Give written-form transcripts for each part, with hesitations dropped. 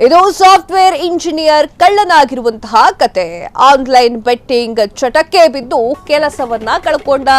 ಇದು software engineer ಕಳ್ಳನಾಗಿರುವಂತಹ ಕತೆ. Online betting ಚಟಕ್ಕೆ ಬಿದ್ದು ಕೆಲಸವನ್ನ ಕಳ್ಕೊಂಡ.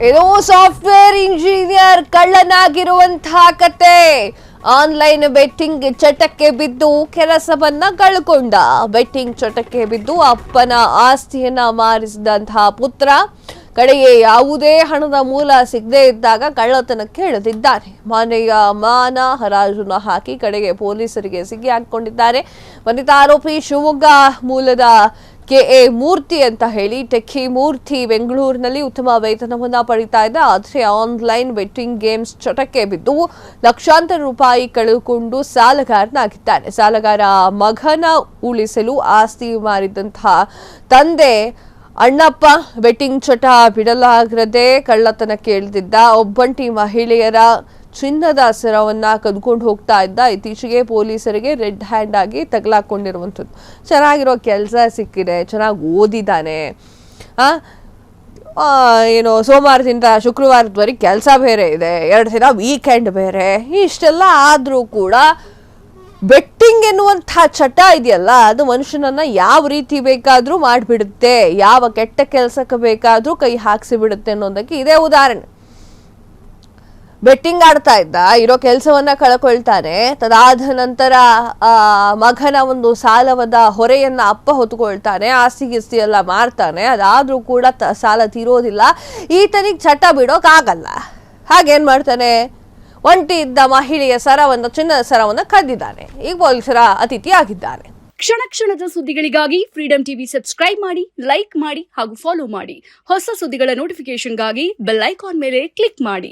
ಇದು ಸಾಫ್ಟ್ವೇರ್ ಇಂಜಿನಿಯರ್ ಕಳ್ಳನಾಗಿರುವಂತಹ ಕತೆ. ಆನ್ಲೈನ್ ಬೆಟ್ಟಿಂಗ್ ಚಟಕ್ಕೆ ಬಿದ್ದು ಕೆಲಸವನ್ನ ಕಳ್ಕೊಂಡ. ಬೆಟ್ಟಿಂಗ್ ಚಟಕ್ಕೆ ಬಿದ್ದು ಅಪ್ಪನ ಆಸ್ತಿಯನ್ನ ಮಾರಿಸಿದಂತಹ ಪುತ್ರ ಕಡೆಗೆ ಯಾವುದೇ ಹಣದ ಮೂಲ ಸಿಗದೆ ಇದ್ದಾಗ ಕಳ್ಳತನಕ್ಕೆ ಇಳಿದಿದ್ದಾನೆ. ಮನೆಯ ಮಾನ ಹರಾಜುನ ಹಾಕಿ ಕಡೆಗೆ ಪೊಲೀಸರಿಗೆ ಸಿಕ್ಕಿ ಹಾಕಿಕೊಂಡಿದ್ದಾರೆ. ಬಂಧಿತ ಆರೋಪಿ ಶಿವಮೊಗ್ಗ ಮೂಲದ ಕೆಎ ಮೂರ್ತಿ ಅಂತ ಹೇಳಿ. ಟೆಕ್ಕಿ ಮೂರ್ತಿ ಬೆಂಗಳೂರಿನಲ್ಲಿ ಉತ್ತಮ ವೇತನವನ್ನ ಪಡಿತಾ ಇದ್ದ. ಆದರೆ ಆನ್ಲೈನ್ ಬೆಟ್ಟಿಂಗ್ ಗೇಮ್ಸ್ ಚಟಕ್ಕೆ ಬಿದ್ದು ಲಕ್ಷಾಂತರ ರೂಪಾಯಿ ಕಳೆದುಕೊಂಡು ಸಾಲಗಾರನಾಗಿದ್ದಾನೆ. ಸಾಲಗಾರ ಮಗನ ಉಳಿಸಲು ಆಸ್ತಿ ಮಾರಿದಂತಹ ತಂದೆ ಅಣ್ಣಪ್ಪ ಬೆಟ್ಟಿಂಗ್ ಚಟ ಬಿಡಲಾಗದೆ ಕಳ್ಳತನಕ್ಕೆ ಇಳಿದಿದ್ದ. ಒಬ್ಬಂಟಿ ಮಹಿಳೆಯರ ಚಿನ್ನದ ಸರವನ್ನ ಕದ್ಕೊಂಡು ಹೋಗ್ತಾ ಇದ್ದ. ಇತ್ತೀಚೆಗೆ ಪೊಲೀಸರಿಗೆ ರೆಡ್ ಹ್ಯಾಂಡ್ ಆಗಿ ತಗಲಾಕೊಂಡಿರುವಂಥದ್ದು. ಚೆನ್ನಾಗಿರೋ ಕೆಲಸ ಸಿಕ್ಕಿದೆ, ಚೆನ್ನಾಗಿ ಓದಿದ್ದಾನೆ, ಏನು ಸೋಮವಾರದಿಂದ ಶುಕ್ರವಾರದವರೆಗೆ ಕೆಲಸ ಬೇರೆ ಇದೆ, 2 ದಿನ ವೀಕೆಂಡ್ ಬೇರೆ. ಇಷ್ಟೆಲ್ಲ ಆದರೂ ಕೂಡ ಬೆಟ್ಟಿಂಗ್ ಎನ್ನುವಂಥ ಚಟ ಇದೆಯಲ್ಲ, ಅದು ಮನುಷ್ಯನನ್ನ ಯಾವ ರೀತಿ ಬೇಕಾದರೂ ಮಾಡಿಬಿಡುತ್ತೆ, ಯಾವ ಕೆಟ್ಟ ಕೆಲಸಕ್ಕೆ ಬೇಕಾದರೂ ಕೈ ಹಾಕಿಸಿ ಬಿಡುತ್ತೆ ಅನ್ನೋದಕ್ಕೆ ಇದೇ ಉದಾಹರಣೆ. ಬೆಟ್ಟಿಂಗ್ ಆಡ್ತಾ ಇದ್ದ, ಇರೋ ಕೆಲಸವನ್ನ ಕಳ್ಕೊಳ್ತಾನೆ. ತದಾದ ನಂತರ ಮಗನ ಒಂದು ಸಾಲದ ಹೊರೆಯನ್ನ ಅಪ್ಪ ಹೊತ್ಕೊಳ್ತಾನೆ. ಆಸ್ತಿ ಗಿಸ್ತಿ ಎಲ್ಲ ಮಾರ್ತಾನೆ. ಅದಾದ್ರೂ ಕೂಡ ಸಾಲ ತೀರೋದಿಲ್ಲ. ಈತನಿಗೆ ಚಟ ಬಿಡೋಕ್ಕಾಗಲ್ಲ. ಹಾಗೇನ್ ಮಾಡ್ತಾನೆ, ಒಂಟಿ ಇದ್ದ ಮಹಿಳೆಯ ಸರವನ್ನ, ಚಿನ್ನದ ಸರವನ್ನ ಕದ್ದಿದ್ದಾನೆ. ಈಗ ಪೊಲೀಸರ ಅತಿಥಿ ಆಗಿದ್ದಾನೆ. ಕ್ಷಣ ಕ್ಷಣದ ಸುದ್ದಿಗಳಿಗಾಗಿ ಫ್ರೀಡಂ ಟಿವಿ ಸಬ್ಸ್ಕ್ರೈಬ್ ಮಾಡಿ, ಲೈಕ್ ಮಾಡಿ ಹಾಗೂ ಫಾಲೋ ಮಾಡಿ. ಹೊಸ ಸುದ್ದಿಗಳ ನೋಟಿಫಿಕೇಶನ್ಗಾಗಿ ಬೆಲ್ ಐಕಾನ್ ಮೇಲೆ ಕ್ಲಿಕ್ ಮಾಡಿ.